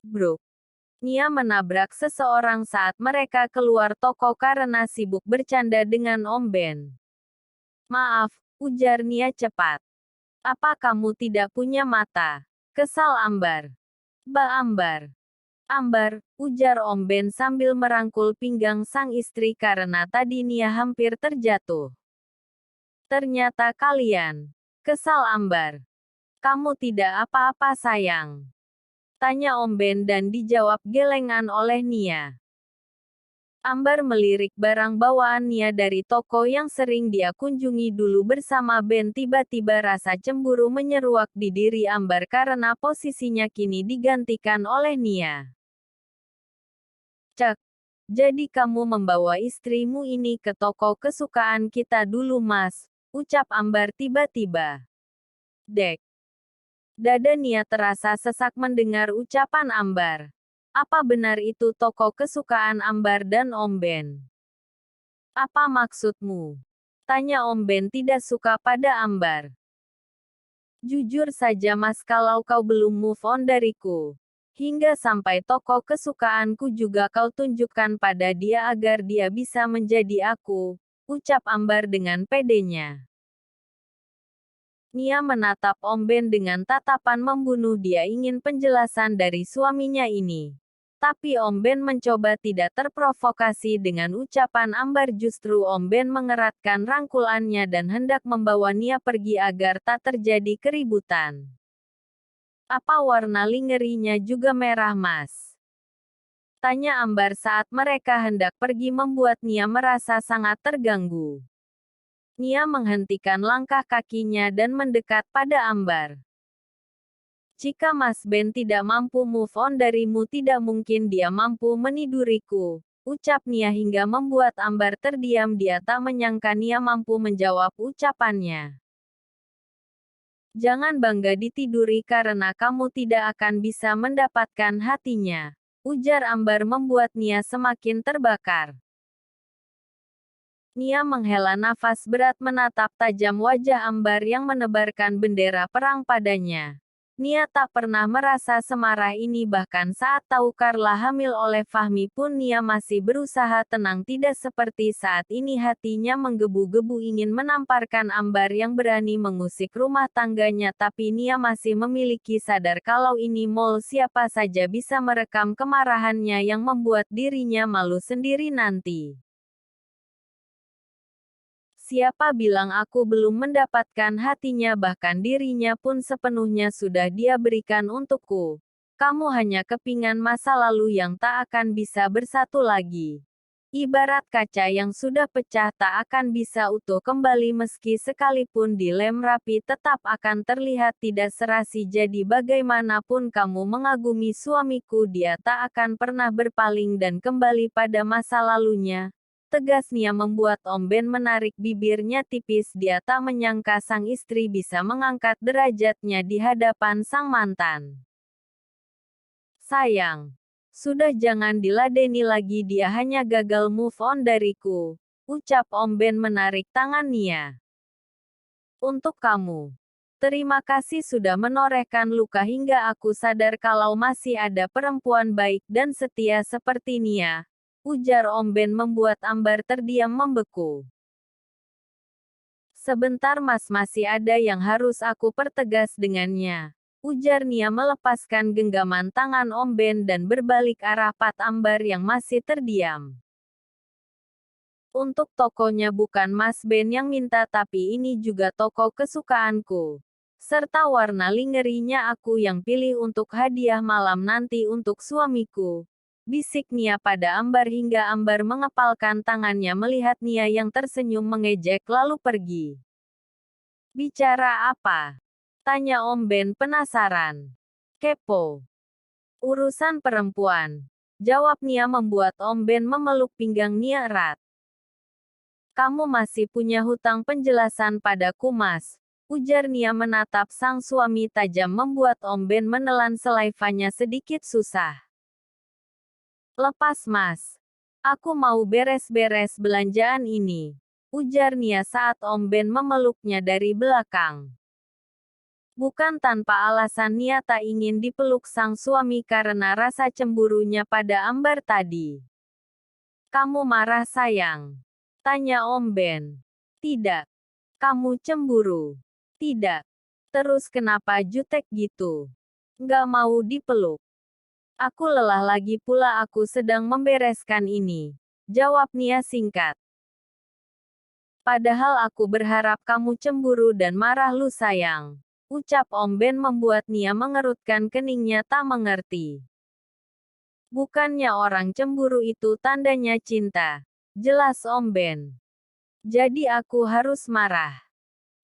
Bro. Nia menabrak seseorang saat mereka keluar toko karena sibuk bercanda dengan Om Ben. Maaf, ujar Nia cepat. Apa kamu tidak punya mata? Kesal Ambar. Ambar. Ambar, ujar Om Ben sambil merangkul pinggang sang istri karena tadi Nia hampir terjatuh. Ternyata kalian. Kesal Ambar. Kamu tidak apa-apa sayang. Tanya Om Ben dan dijawab gelengan oleh Nia. Ambar melirik barang bawaan Nia dari toko yang sering dia kunjungi dulu bersama Ben. Tiba-tiba rasa cemburu menyeruak di diri Ambar karena posisinya kini digantikan oleh Nia. Cek, jadi kamu membawa istrimu ini ke toko kesukaan kita dulu mas, ucap Ambar tiba-tiba. Dek. Dada Nia terasa sesak mendengar ucapan Ambar. Apa benar itu toko kesukaan Ambar dan Om Ben? Apa maksudmu? Tanya Om Ben tidak suka pada Ambar. Jujur saja mas kalau kau belum move on dariku. Hingga sampai toko kesukaanku juga kau tunjukkan pada dia agar dia bisa menjadi aku, ucap Ambar dengan pedenya. Nia menatap Om Ben dengan tatapan membunuh. Dia ingin penjelasan dari suaminya ini. Tapi Om Ben mencoba tidak terprovokasi dengan ucapan Ambar. Justru Om Ben mengeratkan rangkulannya dan hendak membawa Nia pergi agar tak terjadi keributan. Apa warna lingerinya juga merah mas? Tanya Ambar saat mereka hendak pergi membuat Nia merasa sangat terganggu. Nia menghentikan langkah kakinya dan mendekat pada Ambar. Jika Mas Ben tidak mampu move on darimu tidak mungkin dia mampu meniduriku, ucap Nia hingga membuat Ambar terdiam. Dia tak menyangka Nia mampu menjawab ucapannya. Jangan bangga ditiduri karena kamu tidak akan bisa mendapatkan hatinya, ujar Ambar membuat Nia semakin terbakar. Nia menghela nafas berat menatap tajam wajah Ambar yang menebarkan bendera perang padanya. Nia tak pernah merasa semarah ini bahkan saat tahu Carla hamil oleh Fahmi pun Nia masih berusaha tenang tidak seperti saat ini hatinya menggebu-gebu ingin menamparkan Ambar yang berani mengusik rumah tangganya tapi Nia masih memiliki sadar kalau ini mall siapa saja bisa merekam kemarahannya yang membuat dirinya malu sendiri nanti. Siapa bilang aku belum mendapatkan hatinya bahkan dirinya pun sepenuhnya sudah dia berikan untukku. Kamu hanya kepingan masa lalu yang tak akan bisa bersatu lagi. Ibarat kaca yang sudah pecah tak akan bisa utuh kembali meski sekalipun dilem rapi tetap akan terlihat tidak serasi jadi bagaimanapun kamu mengagumi suamiku dia tak akan pernah berpaling dan kembali pada masa lalunya. Tegas Nia membuat Om Ben menarik bibirnya tipis dia tak menyangka sang istri bisa mengangkat derajatnya di hadapan sang mantan. Sayang. Sudah jangan diladeni lagi dia hanya gagal move on dariku. Ucap Om Ben menarik tangan Nia. Untuk kamu. Terima kasih sudah menorehkan luka hingga aku sadar kalau masih ada perempuan baik dan setia seperti Nia. Ujar Om Ben membuat Ambar terdiam membeku. Sebentar mas masih ada yang harus aku pertegas dengannya. Ujar Nia melepaskan genggaman tangan Om Ben dan berbalik arah Pat Ambar yang masih terdiam. Untuk tokonya bukan Mas Ben yang minta tapi ini juga toko kesukaanku. Serta warna lingerinya aku yang pilih untuk hadiah malam nanti untuk suamiku. Bisik Nia pada Ambar hingga Ambar mengepalkan tangannya melihat Nia yang tersenyum mengejek lalu pergi. Bicara apa? Tanya Om Ben penasaran. Kepo. Urusan perempuan. Jawab Nia membuat Om Ben memeluk pinggang Nia erat. Kamu masih punya hutang penjelasan padaku mas. Ujar Nia menatap sang suami tajam membuat Om Ben menelan selaifanya sedikit susah. Lepas mas. Aku mau beres-beres belanjaan ini. Ujar Nia saat Om Ben memeluknya dari belakang. Bukan tanpa alasan Nia tak ingin dipeluk sang suami karena rasa cemburunya pada Ambar tadi. Kamu marah sayang? Tanya Om Ben. Tidak. Kamu cemburu? Tidak. Terus kenapa jutek gitu? Nggak mau dipeluk. Aku lelah lagi pula aku sedang membereskan ini. Jawab Nia singkat. Padahal aku berharap kamu cemburu dan marah lu sayang. Ucap Om Ben membuat Nia mengerutkan keningnya tak mengerti. Bukannya orang cemburu itu tandanya cinta. Jelas Om Ben. Jadi aku harus marah.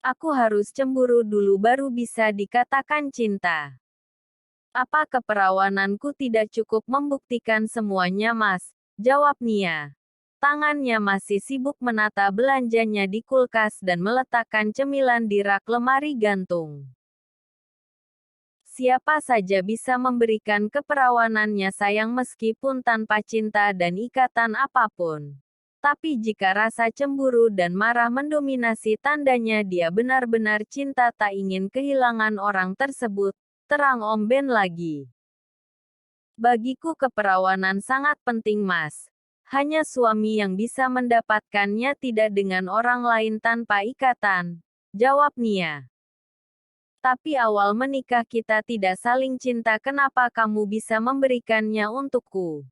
Aku harus cemburu dulu baru bisa dikatakan cinta. Apa keperawananku tidak cukup membuktikan semuanya mas? Jawab Nia. Tangannya masih sibuk menata belanjanya di kulkas dan meletakkan cemilan di rak lemari gantung. Siapa saja bisa memberikan keperawanannya sayang meskipun tanpa cinta dan ikatan apapun. Tapi jika rasa cemburu dan marah mendominasi tandanya dia benar-benar cinta tak ingin kehilangan orang tersebut, terang Om Ben lagi. Bagiku keperawanan sangat penting mas. Hanya suami yang bisa mendapatkannya tidak dengan orang lain tanpa ikatan. Jawab Nia. Tapi awal menikah kita tidak saling cinta kenapa kamu bisa memberikannya untukku?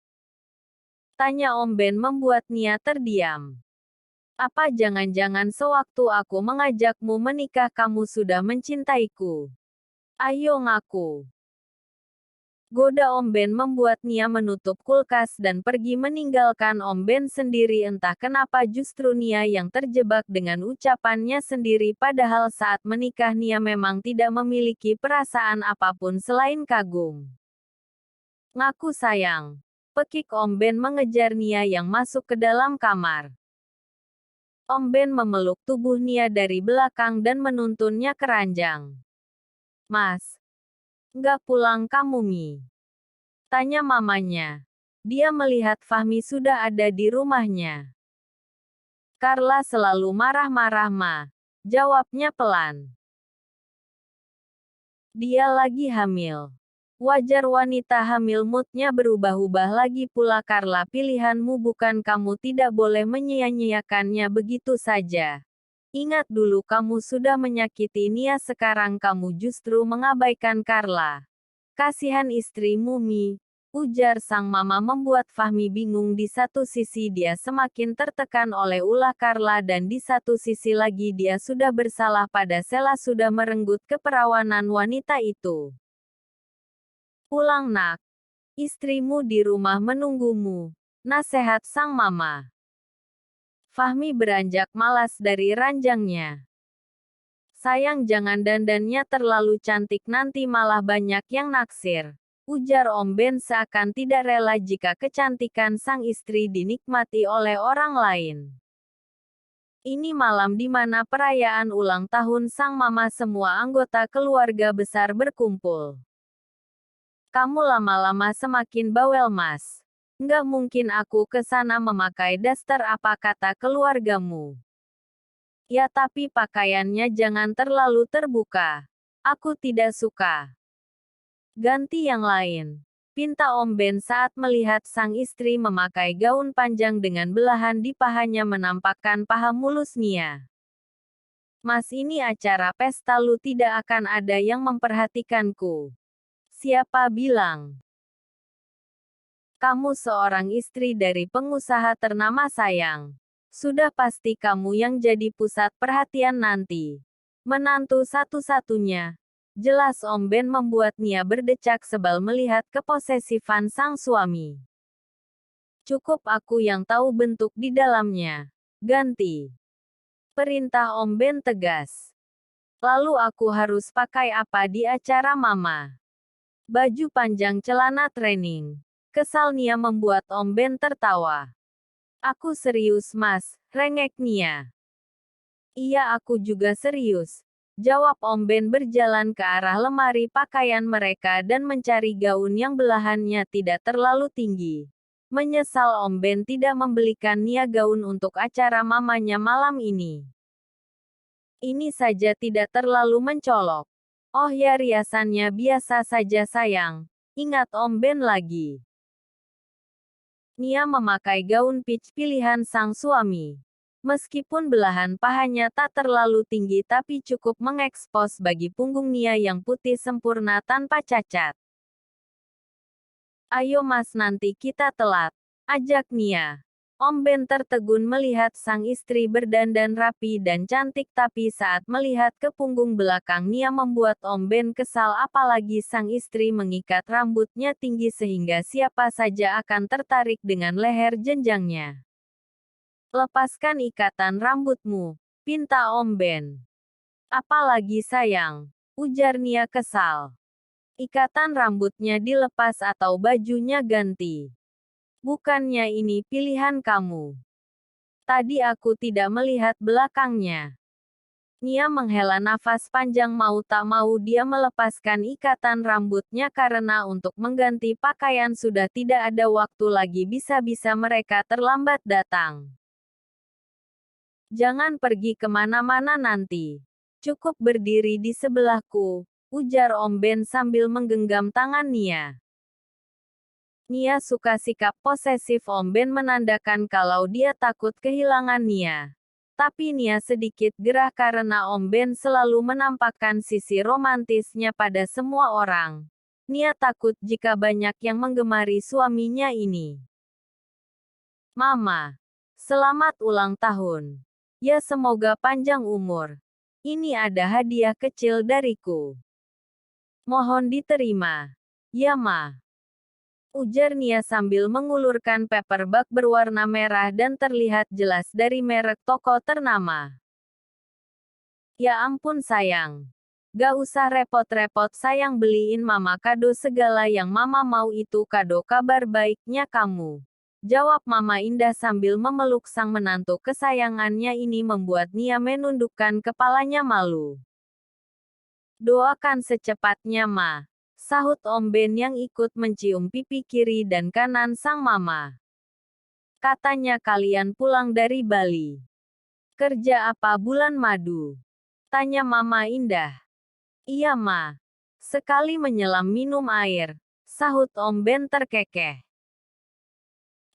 Tanya Om Ben membuat Nia terdiam. Apa jangan-jangan sewaktu aku mengajakmu menikah kamu sudah mencintaiku? Ayo ngaku. Goda Om Ben membuat Nia menutup kulkas dan pergi meninggalkan Om Ben sendiri entah kenapa justru Nia yang terjebak dengan ucapannya sendiri padahal saat menikah Nia memang tidak memiliki perasaan apapun selain kagum. Ngaku sayang. Pekik Om Ben mengejar Nia yang masuk ke dalam kamar. Om Ben memeluk tubuh Nia dari belakang dan menuntunnya ke ranjang. Mas. Nggak pulang kamu Mi? Tanya mamanya. Dia melihat Fahmi sudah ada di rumahnya. Carla selalu marah-marah Ma. Jawabnya pelan. Dia lagi hamil. Wajar wanita hamil moodnya berubah-ubah lagi pula Carla pilihanmu bukan kamu tidak boleh menyia-nyiakannya begitu saja. Ingat dulu kamu sudah menyakiti Nia sekarang kamu justru mengabaikan Carla. Kasihan istrimu Mi, ujar sang mama membuat Fahmi bingung di satu sisi dia semakin tertekan oleh ulah Carla dan di satu sisi lagi dia sudah bersalah pada Sela sudah merenggut keperawanan wanita itu. Pulang nak. Istrimu di rumah menunggumu. Nasihat sang mama. Fahmi beranjak malas dari ranjangnya. Sayang jangan dandannya terlalu cantik nanti malah banyak yang naksir. Ujar Om Ben seakan tidak rela jika kecantikan sang istri dinikmati oleh orang lain. Ini malam di mana perayaan ulang tahun sang mama semua anggota keluarga besar berkumpul. Kamu lama-lama semakin bawel mas. Nggak mungkin aku ke sana memakai daster apa kata keluargamu. Ya tapi pakaiannya jangan terlalu terbuka. Aku tidak suka. Ganti yang lain. Pinta Om Ben saat melihat sang istri memakai gaun panjang dengan belahan di pahanya menampakkan paha mulus Nia. Mas ini acara pesta lu tidak akan ada yang memperhatikanku. Siapa bilang? Kamu seorang istri dari pengusaha ternama sayang. Sudah pasti kamu yang jadi pusat perhatian nanti. Menantu satu-satunya. Jelas Om Ben membuat Nia berdecak sebal melihat keposesifan sang suami. Cukup aku yang tahu bentuk di dalamnya. Ganti. Perintah Om Ben tegas. Lalu aku harus pakai apa di acara mama? Baju panjang celana training. Kesal Nia membuat Om Ben tertawa. Aku serius mas, rengek Nia. Iya aku juga serius. Jawab Om Ben berjalan ke arah lemari pakaian mereka dan mencari gaun yang belahannya tidak terlalu tinggi. Menyesal Om Ben tidak membelikan Nia gaun untuk acara mamanya malam ini. Ini saja tidak terlalu mencolok. Oh ya, riasannya biasa saja sayang. Ingat Om Ben lagi. Nia memakai gaun peach pilihan sang suami. Meskipun belahan pahanya tak terlalu tinggi tapi cukup mengekspos bagi punggung Nia yang putih sempurna tanpa cacat. Ayo mas, nanti kita telat, ajak Nia. Om Ben tertegun melihat sang istri berdandan rapi dan cantik, tapi saat melihat ke punggung belakang Nia membuat Om Ben kesal, apalagi sang istri mengikat rambutnya tinggi sehingga siapa saja akan tertarik dengan leher jenjangnya. Lepaskan ikatan rambutmu, pinta Om Ben. Apalagi sayang, ujar Nia kesal. Ikatan rambutnya dilepas atau bajunya ganti. Bukannya ini pilihan kamu. Tadi aku tidak melihat belakangnya. Nia menghela nafas panjang, mau tak mau dia melepaskan ikatan rambutnya karena untuk mengganti pakaian sudah tidak ada waktu lagi, bisa-bisa mereka terlambat datang. Jangan pergi kemana-mana nanti. Cukup berdiri di sebelahku, ujar Om Ben sambil menggenggam tangan Nia. Nia suka sikap posesif Om Ben, menandakan kalau dia takut kehilangan Nia. Tapi Nia sedikit gerah karena Om Ben selalu menampakkan sisi romantisnya pada semua orang. Nia takut jika banyak yang menggemari suaminya ini. Mama, selamat ulang tahun. Ya, semoga panjang umur. Ini ada hadiah kecil dariku. Mohon diterima. Ya Ma, ujar Nia sambil mengulurkan paperback berwarna merah dan terlihat jelas dari merek toko ternama. Ya ampun sayang. Gak usah repot-repot sayang, beliin mama kado, segala yang mama mau itu kado kabar baiknya kamu. Jawab Mama Indah sambil memeluk sang menantu kesayangannya. Ini membuat Nia menundukkan kepalanya malu. Doakan secepatnya Ma, sahut Om Ben yang ikut mencium pipi kiri dan kanan sang mama. Katanya kalian pulang dari Bali. Kerja apa bulan madu? Tanya Mama Indah. Iya Ma. Sekali menyelam minum air, sahut Om Ben terkekeh.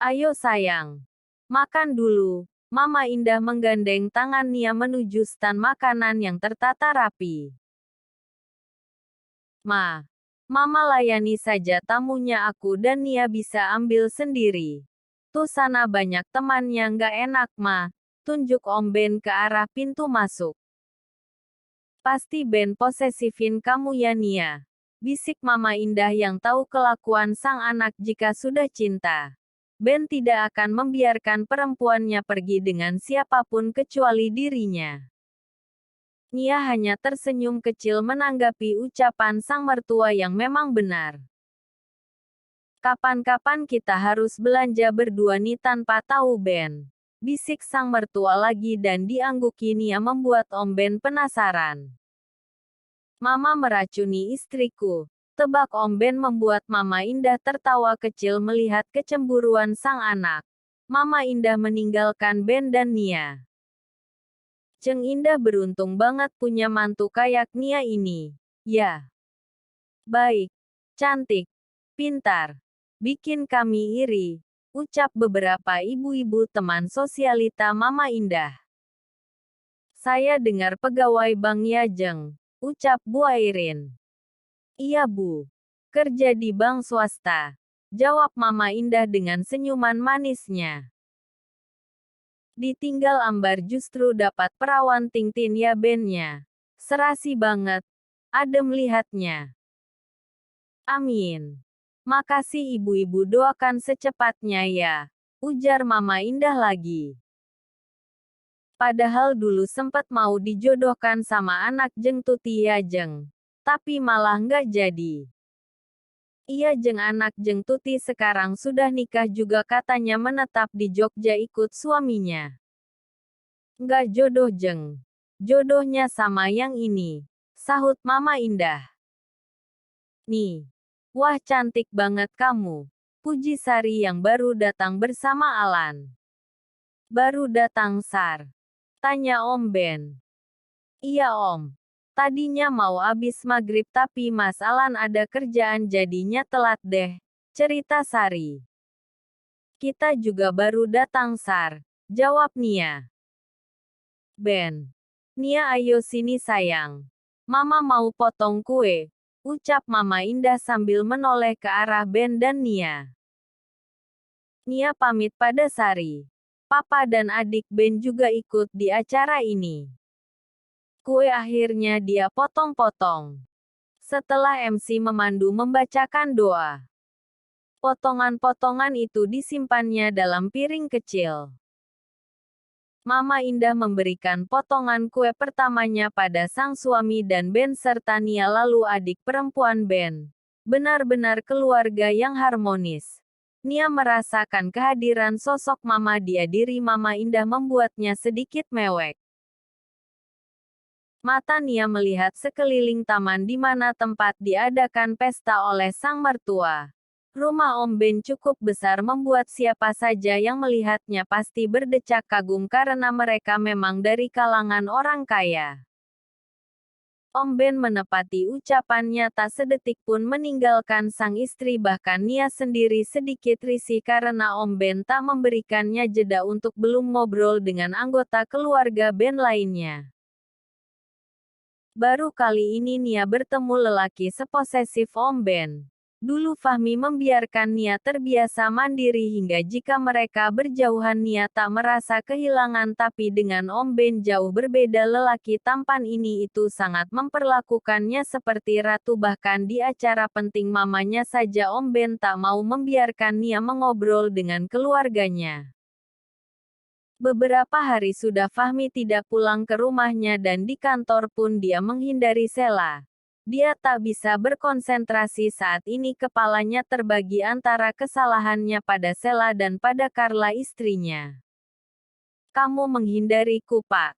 Ayo sayang, makan dulu. Mama Indah menggandeng tangan Nia menuju stan makanan yang tertata rapi. Ma, Mama layani saja tamunya, aku dan Nia bisa ambil sendiri. Tuh sana banyak temannya, nggak enak Ma, tunjuk Om Ben ke arah pintu masuk. Pasti Ben posesifin kamu ya Nia, bisik Mama Indah yang tahu kelakuan sang anak jika sudah cinta. Ben tidak akan membiarkan perempuannya pergi dengan siapapun kecuali dirinya. Nia hanya tersenyum kecil menanggapi ucapan sang mertua yang memang benar. Kapan-kapan kita harus belanja berdua nih tanpa tahu Ben, bisik sang mertua lagi dan diangguki Nia membuat Om Ben penasaran. Mama meracuni istriku. Tebak Om Ben membuat Mama Indah tertawa kecil melihat kecemburuan sang anak. Mama Indah meninggalkan Ben dan Nia. Ceng Indah beruntung banget punya mantu kayak Nia ini. Ya. Baik. Cantik. Pintar. Bikin kami iri. Ucap beberapa ibu-ibu teman sosialita Mama Indah. Saya dengar pegawai bank ya Jeng. Ucap Bu Airin. Iya Bu. Kerja di bank swasta. Jawab Mama Indah dengan senyuman manisnya. Ditinggal Ambar justru dapat perawan Tintin ya Ben-nya. Serasi banget. Adem lihatnya. Amin. Makasih ibu-ibu, doakan secepatnya ya. Ujar Mama Indah lagi. Padahal dulu sempat mau dijodohkan sama anak Jeng Tuti ya Jeng. Tapi malah nggak jadi. Iya Jeng, anak Jeng Tuti sekarang sudah nikah juga, katanya menetap di Jogja ikut suaminya. Nggak jodoh Jeng. Jodohnya sama yang ini, sahut Mama Indah. Nih. Wah cantik banget kamu. Puji Sari yang baru datang bersama Alan. Baru datang Sar? Tanya Om Ben. Iya Om. Tadinya mau abis maghrib tapi Mas Alan ada kerjaan jadinya telat deh, cerita Sari. Kita juga baru datang Sar, jawab Nia. Ben. Nia ayo sini sayang. Mama mau potong kue, ucap Mama Indah sambil menoleh ke arah Ben dan Nia. Nia pamit pada Sari. Papa dan adik Ben juga ikut di acara ini. Kue akhirnya dia potong-potong. Setelah MC memandu membacakan doa, potongan-potongan itu disimpannya dalam piring kecil. Mama Indah memberikan potongan kue pertamanya pada sang suami dan Ben serta Nia lalu adik perempuan Ben. Benar-benar keluarga yang harmonis. Nia merasakan kehadiran sosok Mama dia diri Mama Indah membuatnya sedikit mewek. Mata Nia melihat sekeliling taman di mana tempat diadakan pesta oleh sang mertua. Rumah Om Ben cukup besar membuat siapa saja yang melihatnya pasti berdecak kagum karena mereka memang dari kalangan orang kaya. Om Ben menepati ucapannya tak sedetik pun meninggalkan sang istri bahkan Nia sendiri sedikit risih karena Om Ben tak memberikannya jeda untuk belum ngobrol dengan anggota keluarga Ben lainnya. Baru kali ini Nia bertemu lelaki seposesif Om Ben. Dulu Fahmi membiarkan Nia terbiasa mandiri hingga jika mereka berjauhan Nia tak merasa kehilangan tapi dengan Om Ben jauh berbeda lelaki tampan ini itu sangat memperlakukannya seperti ratu bahkan di acara penting mamanya saja Om Ben tak mau membiarkan Nia mengobrol dengan keluarganya. Beberapa hari sudah Fahmi tidak pulang ke rumahnya dan di kantor pun dia menghindari Sela. Dia tak bisa berkonsentrasi saat ini kepalanya terbagi antara kesalahannya pada Sela dan pada Carla istrinya. Kamu menghindariku Pak?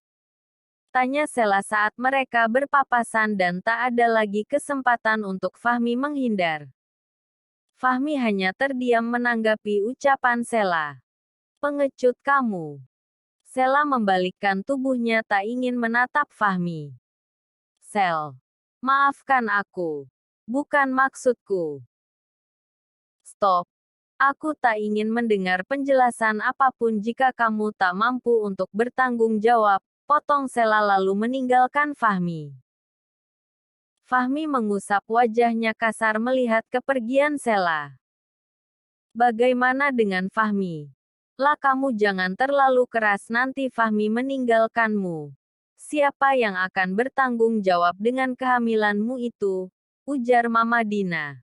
Tanya Sela saat mereka berpapasan dan tak ada lagi kesempatan untuk Fahmi menghindar. Fahmi hanya terdiam menanggapi ucapan Sela. Pengecut kamu. Sela membalikkan tubuhnya tak ingin menatap Fahmi. Sel. Maafkan aku. Bukan maksudku. Stop. Aku tak ingin mendengar penjelasan apapun jika kamu tak mampu untuk bertanggung jawab, potong Sela lalu meninggalkan Fahmi. Fahmi mengusap wajahnya kasar melihat kepergian Sela. Bagaimana dengan Fahmi? Lah kamu jangan terlalu keras nanti Fahmi meninggalkanmu. Siapa yang akan bertanggung jawab dengan kehamilanmu itu? Ujar Mama Dina.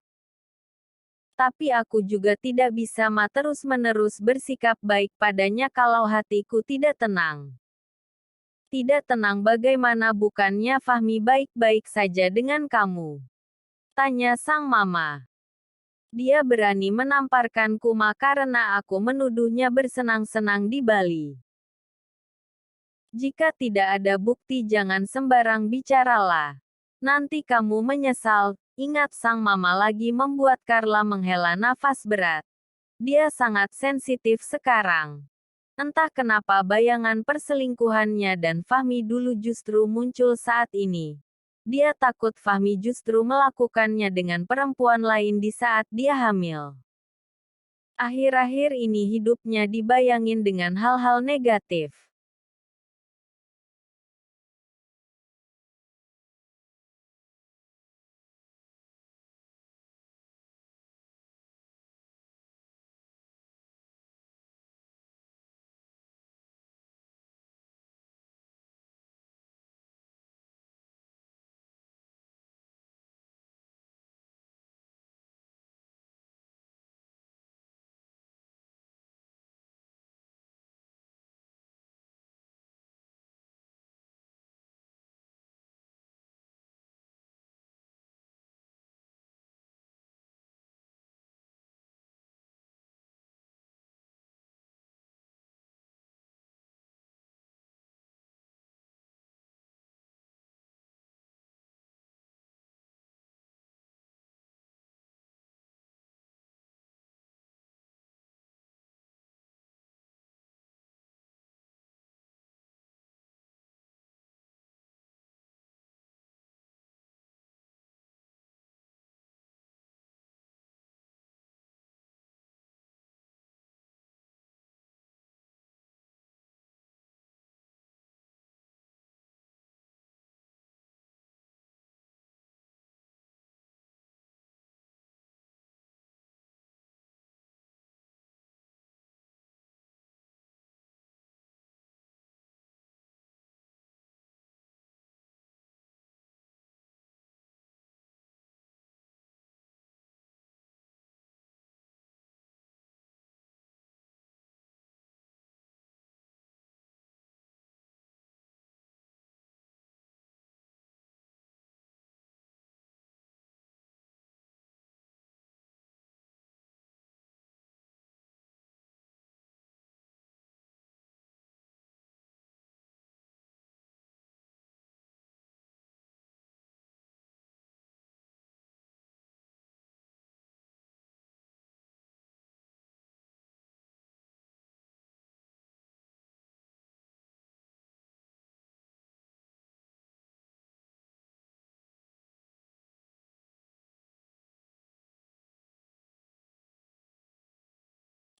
Tapi aku juga tidak bisa terus-menerus bersikap baik padanya kalau hatiku tidak tenang. Tidak tenang bagaimana bukannya Fahmi baik-baik saja dengan kamu? Tanya sang mama. Dia berani menamparkan Kuma karena aku menuduhnya bersenang-senang di Bali. Jika tidak ada bukti jangan sembarang bicaralah. Nanti kamu menyesal, ingat sang mama lagi membuat Carla menghela nafas berat. Dia sangat sensitif sekarang. Entah kenapa bayangan perselingkuhannya dan Fahmi dulu justru muncul saat ini. Dia takut Fahmi justru melakukannya dengan perempuan lain di saat dia hamil. Akhir-akhir ini hidupnya dibayangin dengan hal-hal negatif.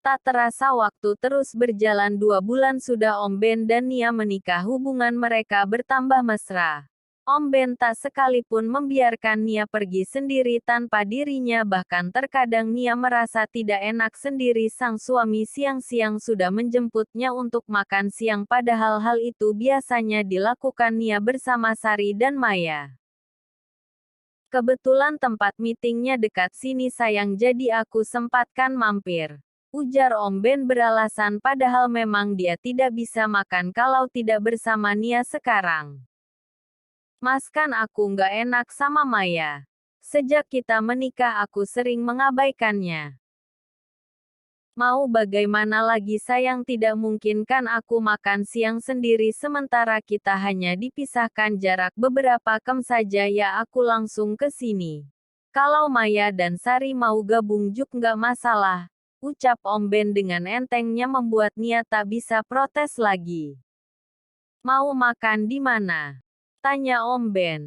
Tak terasa waktu terus berjalan, 2 bulan sudah Om Ben dan Nia menikah, hubungan mereka bertambah mesra. Om Ben tak sekalipun membiarkan Nia pergi sendiri tanpa dirinya, bahkan terkadang Nia merasa tidak enak sendiri. Sang suami siang-siang sudah menjemputnya untuk makan siang, padahal hal itu biasanya dilakukan Nia bersama Sari dan Maya. Kebetulan tempat meetingnya dekat sini sayang, jadi aku sempatkan mampir, ujar Om Ben beralasan, padahal memang dia tidak bisa makan kalau tidak bersama Nia sekarang. Mas, kan aku nggak enak sama Maya. Sejak kita menikah aku sering mengabaikannya. Mau bagaimana lagi sayang, tidak mungkin kan aku makan siang sendiri sementara kita hanya dipisahkan jarak beberapa jam saja. Ya aku langsung ke sini. Kalau Maya dan Sari mau gabung juga nggak masalah, ucap Om Ben dengan entengnya, membuat Nia tak bisa protes lagi. Mau makan di mana? Tanya Om Ben.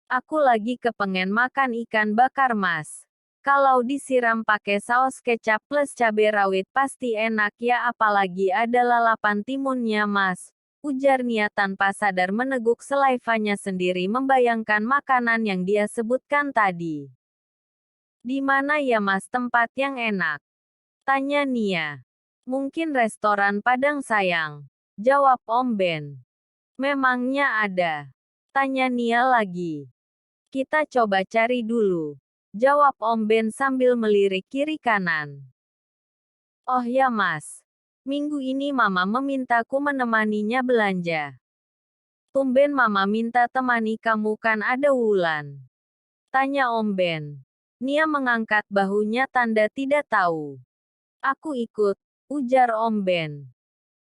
Aku lagi kepengen makan ikan bakar Mas. Kalau disiram pakai saus kecap plus cabai rawit pasti enak ya, apalagi ada lalapan timunnya Mas, ujar Nia tanpa sadar meneguk selaivanya sendiri membayangkan makanan yang dia sebutkan tadi. Di mana ya Mas tempat yang enak? Tanya Nia. Mungkin restoran Padang sayang, jawab Om Ben. Memangnya ada? Tanya Nia lagi. Kita coba cari dulu, jawab Om Ben sambil melirik kiri kanan. Oh ya Mas, minggu ini Mama memintaku menemaninya belanja. Tumben Mama minta temani kamu, kan ada Wulan? Tanya Om Ben. Nia mengangkat bahunya tanda tidak tahu. Aku ikut, ujar Om Ben.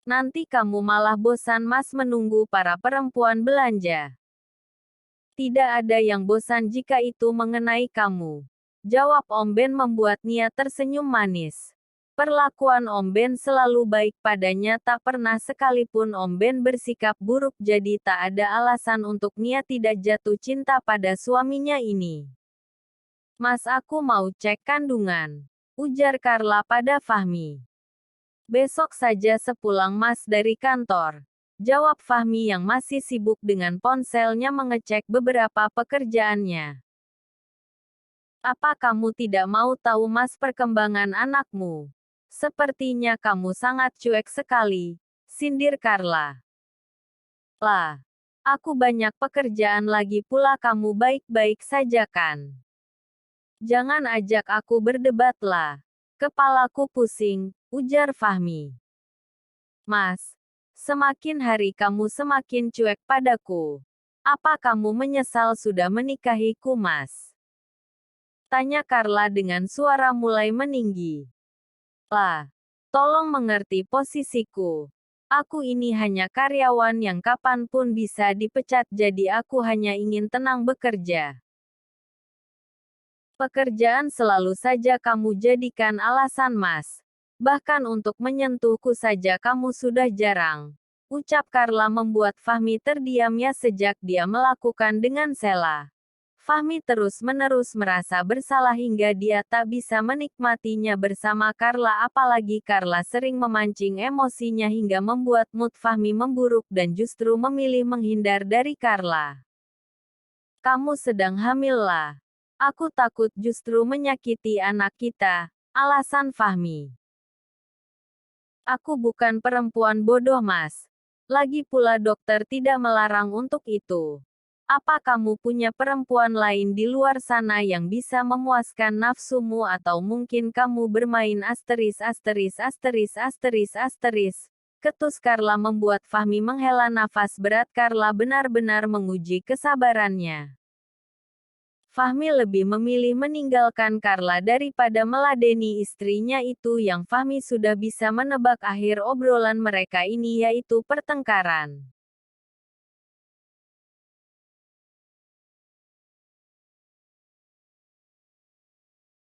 Nanti kamu malah bosan Mas menunggu para perempuan belanja. Tidak ada yang bosan jika itu mengenai kamu, jawab Om Ben membuat Nia tersenyum manis. Perlakuan Om Ben selalu baik padanya, tak pernah sekalipun Om Ben bersikap buruk, jadi tak ada alasan untuk Nia tidak jatuh cinta pada suaminya ini. Mas, aku mau cek kandungan, ujar Carla pada Fahmi. Besok saja sepulang Mas dari kantor, jawab Fahmi yang masih sibuk dengan ponselnya mengecek beberapa pekerjaannya. Apa kamu tidak mau tahu Mas perkembangan anakmu? Sepertinya kamu sangat cuek sekali, sindir Carla. Lah, aku banyak pekerjaan lagi pula, kamu baik-baik saja kan? Jangan ajak aku berdebat lah. Kepalaku pusing, ujar Fahmi. Mas, semakin hari kamu semakin cuek padaku. Apa kamu menyesal sudah menikahiku Mas? Tanya Carla dengan suara mulai meninggi. Lah, tolong mengerti posisiku. Aku ini hanya karyawan yang kapanpun bisa dipecat, jadi aku hanya ingin tenang bekerja. Pekerjaan selalu saja kamu jadikan alasan Mas. Bahkan untuk menyentuhku saja kamu sudah jarang, ucap Carla membuat Fahmi terdiam. Ya sejak dia melakukan dengan Sheila, Fahmi terus-menerus merasa bersalah hingga dia tak bisa menikmatinya bersama Carla, apalagi Carla sering memancing emosinya hingga membuat mood Fahmi memburuk dan justru memilih menghindar dari Carla. Kamu sedang hamil lah. Aku takut justru menyakiti anak kita, alasan Fahmi. Aku bukan perempuan bodoh Mas. Lagi pula dokter tidak melarang untuk itu. Apa kamu punya perempuan lain di luar sana yang bisa memuaskan nafsumu, atau mungkin kamu bermain asteris. Ketus Carla membuat Fahmi menghela nafas berat. Carla benar-benar menguji kesabarannya. Fahmi lebih memilih meninggalkan Carla daripada meladeni istrinya itu. Yang Fahmi sudah bisa menebak akhir obrolan mereka ini, yaitu pertengkaran.